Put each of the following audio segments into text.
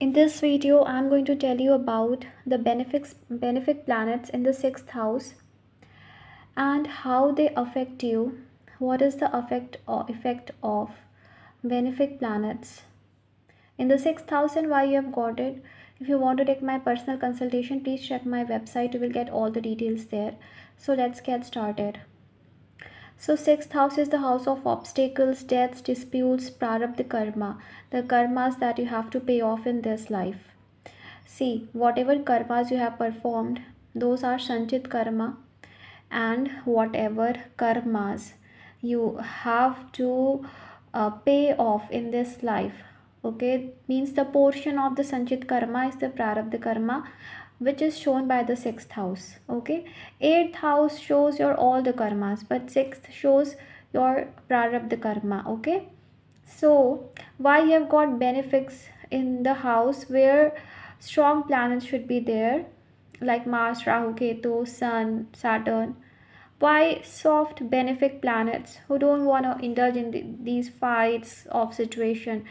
In this video, I'm going to tell you about the benefic planets in the sixth house and how they affect you. What is the effect of benefic planets in the sixth house and why you have got it? If you want to take my personal consultation, please check my website. You will get all the details there. So let's get started. So sixth house is the house of obstacles, deaths, disputes, prarabdha karma, the karmas that you have to pay off in this life. See, whatever karmas you have performed, those are sanchit karma, and whatever karmas you have to pay off in this life. Okay, means the portion of the sanchit karma is the prarabdha karma, which is shown by the sixth house. Okay, eighth house shows your all the karmas, but sixth shows your prarabdha karma. Okay, so why you have got benefics in the house where strong planets should be there, like Mars, Rahu, Ketu, Sun, Saturn? Why soft benefic planets who don't want to indulge in these fights of situation,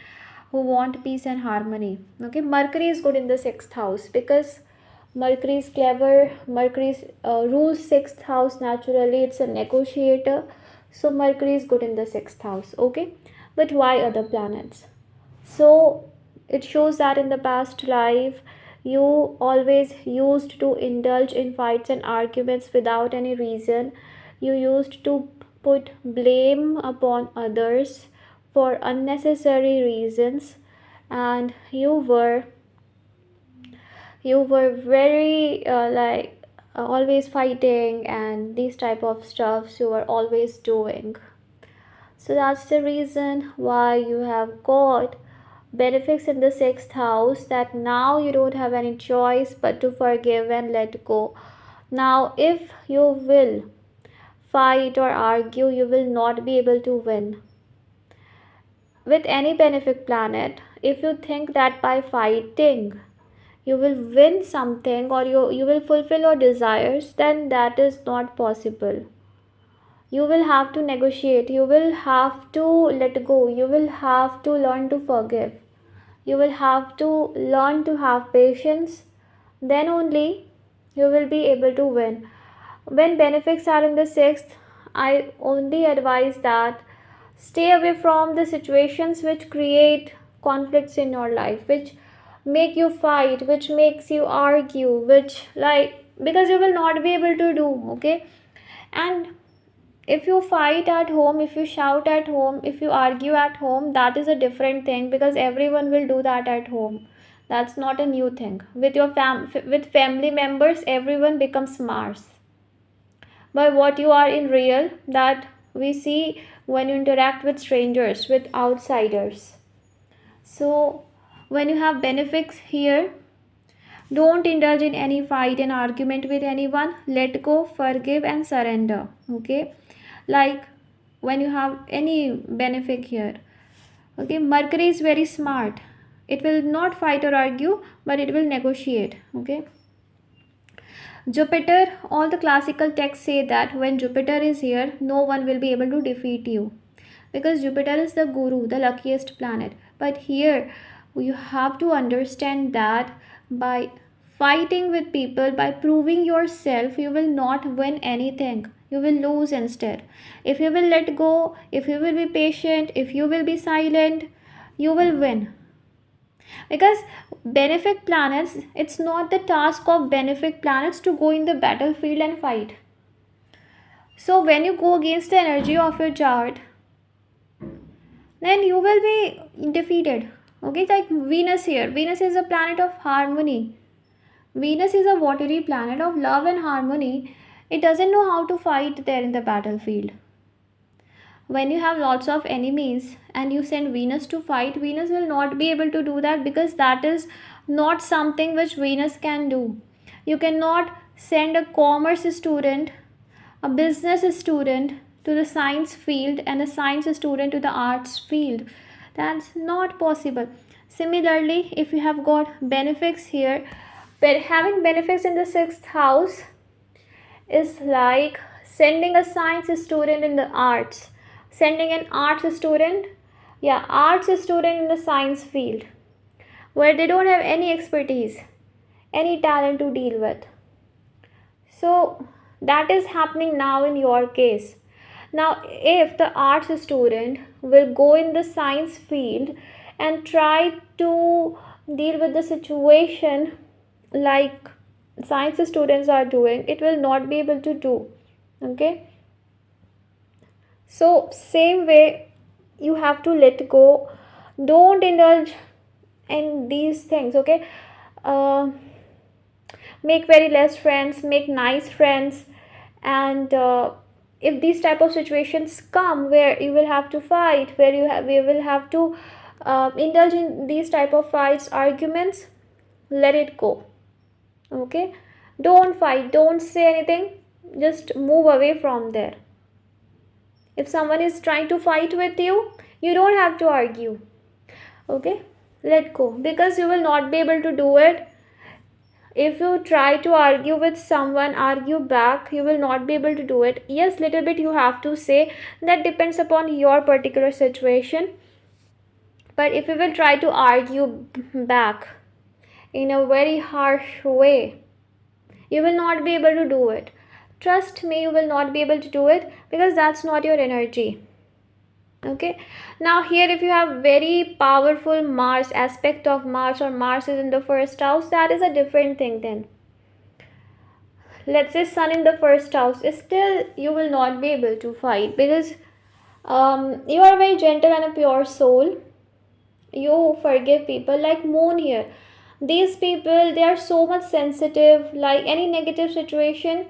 who want peace and harmony? Okay, Mercury is good in the sixth house because Mercury is clever. Mercury rules sixth house naturally. It's a negotiator. So Mercury is good in the sixth house. Okay, but why other planets? So it shows that in the past life you always used to indulge in fights and arguments without any reason. You used to put blame upon others for unnecessary reasons, and you were very always fighting and these type of stuffs you were always doing. So that's the reason why you have got benefics in the sixth house, that now you don't have any choice but to forgive and let go. Now, if you will fight or argue, you will not be able to win. With any benefic planet, if you think that by fighting you will win something or you will fulfill your desires, then that is not possible. You will have to negotiate, you will have to let go, you will have to learn to forgive, you will have to learn to have patience. Then only you will be able to win. When benefics are in the sixth, I only advise that stay away from the situations which create conflicts in your life, which make you fight, which makes you argue, which like, because you will not be able to do. Okay, and if you fight at home, if you shout at home, if you argue at home, that is a different thing, because everyone will do that at home. That's not a new thing. With your with family members, everyone becomes Mars. But what you are in real, that we see when you interact with strangers, with outsiders. So when you have benefics here, don't indulge in any fight and argument with anyone. Let go, forgive, and surrender. Okay, like when you have any benefic here. Okay, Mercury is very smart. It will not fight or argue, but it will negotiate. Okay, Jupiter, all the classical texts say that when Jupiter is here, no one will be able to defeat you, because Jupiter is the guru, the luckiest planet. But here you have to understand that by fighting with people, by proving yourself, you will not win anything. You will lose instead. If you will let go, if you will be patient, if you will be silent, you will win. Because benefic planets, it's not the task of benefic planets to go in the battlefield and fight. So when you go against the energy of your chart, then you will be defeated. Okay, like Venus here. Venus is a planet of harmony. Venus is a watery planet of love and harmony. It doesn't know how to fight there in the battlefield. When you have lots of enemies and you send Venus to fight, Venus will not be able to do that, because that is not something which Venus can do. You cannot send a commerce student, a business student to the science field and a science student to the arts field. That's not possible. Similarly, if you have got benefics here, but having benefics in the sixth house is like sending a science student in the arts, sending an arts student in the science field. where they don't have any expertise, any talent to deal with. So that is happening now in your case. Now, if the arts student will go in the science field and try to deal with the situation like science students are doing, it will not be able to do. Okay, so same way you have to let go. Don't indulge in these things. Okay, uh, make very less friends, make nice friends. And if these type of situations come where you will have to fight, where we will have to indulge in these type of fights, arguments, let it go. Okay, don't fight, don't say anything, just move away from there. If someone is trying to fight with you, you don't have to argue. Okay, let go, because you will not be able to do it. If you try to argue with someone, argue back, you will not be able to do it. Yes, little bit you have to say, that depends upon your particular situation. But if you will try to argue back in a very harsh way, you will not be able to do it. Trust me, you will not be able to do it, because that's not your energy. Okay, now here if you have very powerful Mars aspect of Mars, or Mars is in the first house, that is a different thing. Then let's say Sun in the first house, still you will not be able to fight, because you are very gentle and a pure soul. You forgive people. Like Moon here, these people, they are so much sensitive, like any negative situation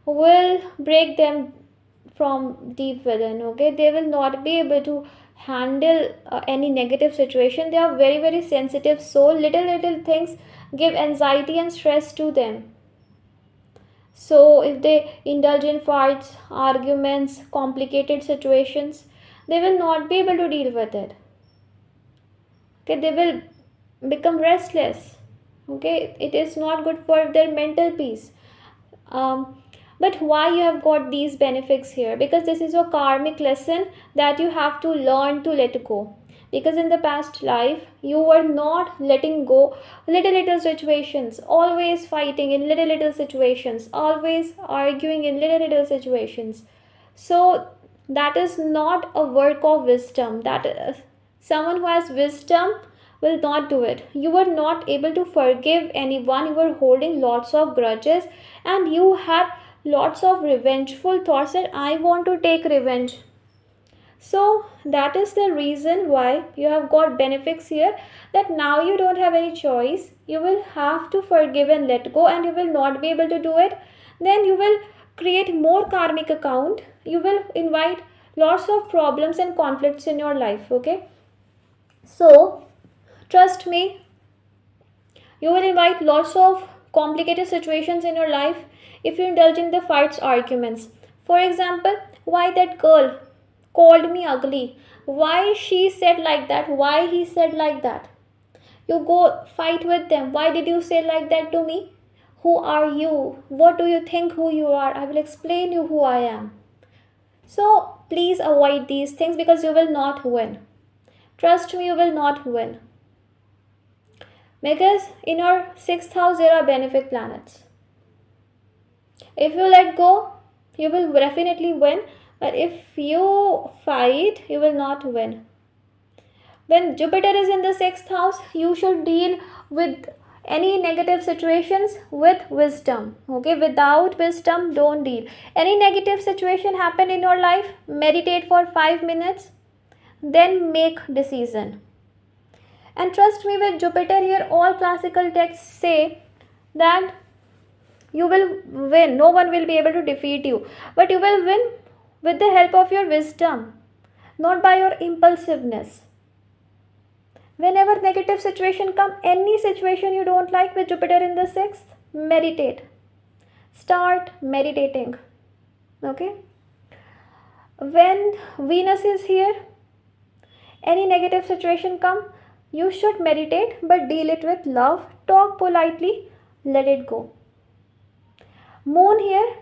will break them from deep within. Okay, they will not be able to handle any negative situation. They are very very sensitive soul. Little things give anxiety and stress to them. So if they indulge in fights, arguments, complicated situations, they will not be able to deal with it. Okay, they will become restless. Okay, it is not good for their mental peace. But why you have got these Benefics here? Because this is a karmic lesson that you have to learn to let go. Because in the past life you were not letting go little situations, always fighting in little situations, always arguing in little situations. So that is not a work of wisdom. That is, someone who has wisdom will not do it. You were not able to forgive anyone, you were holding lots of grudges, and you had lots of revengeful thoughts that I want to take revenge. So that is the reason why you have got Benefics here, that now you don't have any choice. You will have to forgive and let go, and you will not be able to do it. Then you will create more karmic account. You will invite lots of problems and conflicts in your life. Okay, so trust me, you will invite lots of complicated situations in your life if you indulge in the fights, arguments. For example, why that girl called me ugly? Why she said like that? Why he said like that? You go fight with them. Why did you say like that to me? Who are you? What do you think who you are? I will explain you who I am. So please avoid these things, because you will not win. Trust me, you will not win. Because in your sixth house there are benefic planets. If you let go, you will definitely win. But if you fight, you will not win. When Jupiter is in the sixth house, you should deal with any negative situations with wisdom. Okay, without wisdom, don't deal. Any negative situation happen in your life, meditate for 5 minutes, then make decision. And trust me, with Jupiter here, all classical texts say that you will win. No one will be able to defeat you. But you will win with the help of your wisdom, not by your impulsiveness. Whenever negative situation come, any situation you don't like with Jupiter in the sixth, meditate. Start meditating. Okay? When Venus is here, any negative situation come, you should meditate, but deal it with love. Talk politely, let it go. Moon here,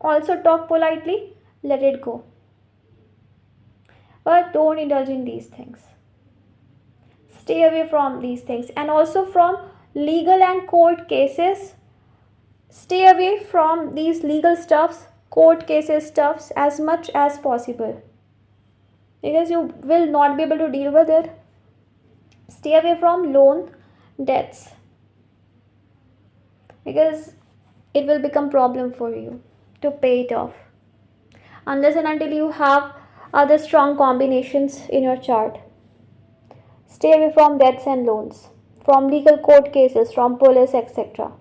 also talk politely, let it go. But don't indulge in these things. Stay away from these things, and also from legal and court cases. Stay away from these legal stuffs, court cases stuffs, as much as possible, because you will not be able to deal with it. Stay away from loan debts, because it will become problem for you to pay it off, unless and until you have other strong combinations in your chart. Stay away from debts and loans, from legal court cases, from police, etc.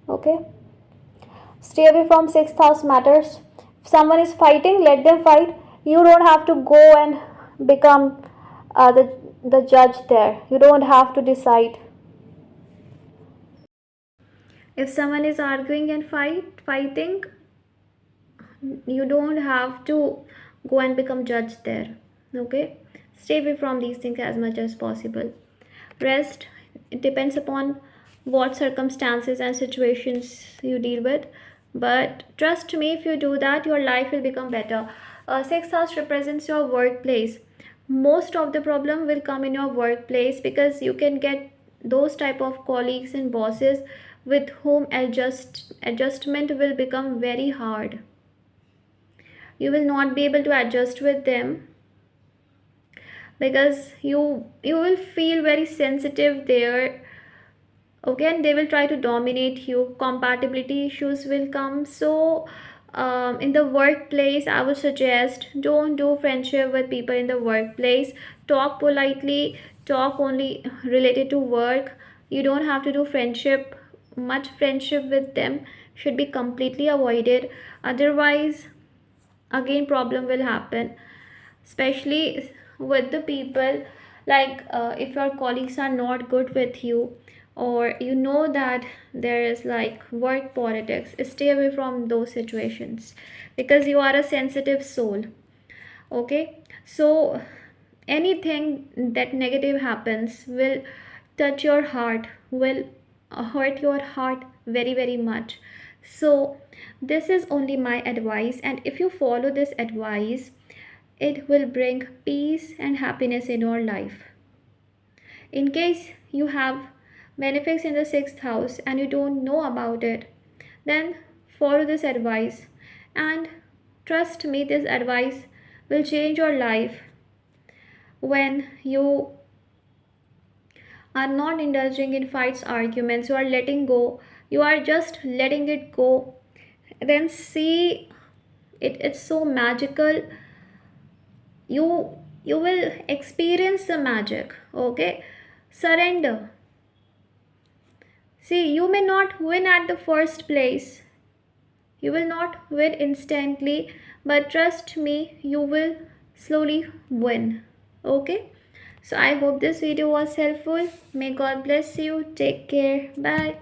Okay? Stay away from sixth house matters. If someone is fighting, let them fight. You don't have to go and become the judge there. You don't have to decide. If someone is arguing and fighting, you don't have to go and become judge there. Okay? Stay away from these things as much as possible. Rest, it depends upon what circumstances and situations you deal with, but trust me, if you do that, your life will become better. Sixth house represents your workplace. Most of the problem will come in your workplace, because you can get those type of colleagues and bosses with whom adjustment will become very hard. You will not be able to adjust with them, because you will feel very sensitive there. Okay, and they will try to dominate you. Compatibility issues will come. So in the workplace, I would suggest, don't do friendship with people in the workplace. Talk politely, talk only related to work. You don't have to do friendship. Much friendship with them should be completely avoided, otherwise again problem will happen, especially with the people, like if your colleagues are not good with you, or you know that there is like work politics. Stay away from those situations, because you are a sensitive soul. Okay, so anything that negative happens will touch your heart, will hurt your heart very very much. So this is only my advice, and if you follow this advice, it will bring peace and happiness in your life. In case you have benefics in the sixth house and you don't know about it, then follow this advice, and trust me, this advice will change your life. When you are not indulging in fights, arguments, you are letting go, you are just letting it go, then see, it's so magical. You will experience the magic. Okay, surrender. See, you may not win at the first place, you will not win instantly, but trust me, you will slowly win. Okay, so I hope this video was helpful. May God bless you. Take care. Bye.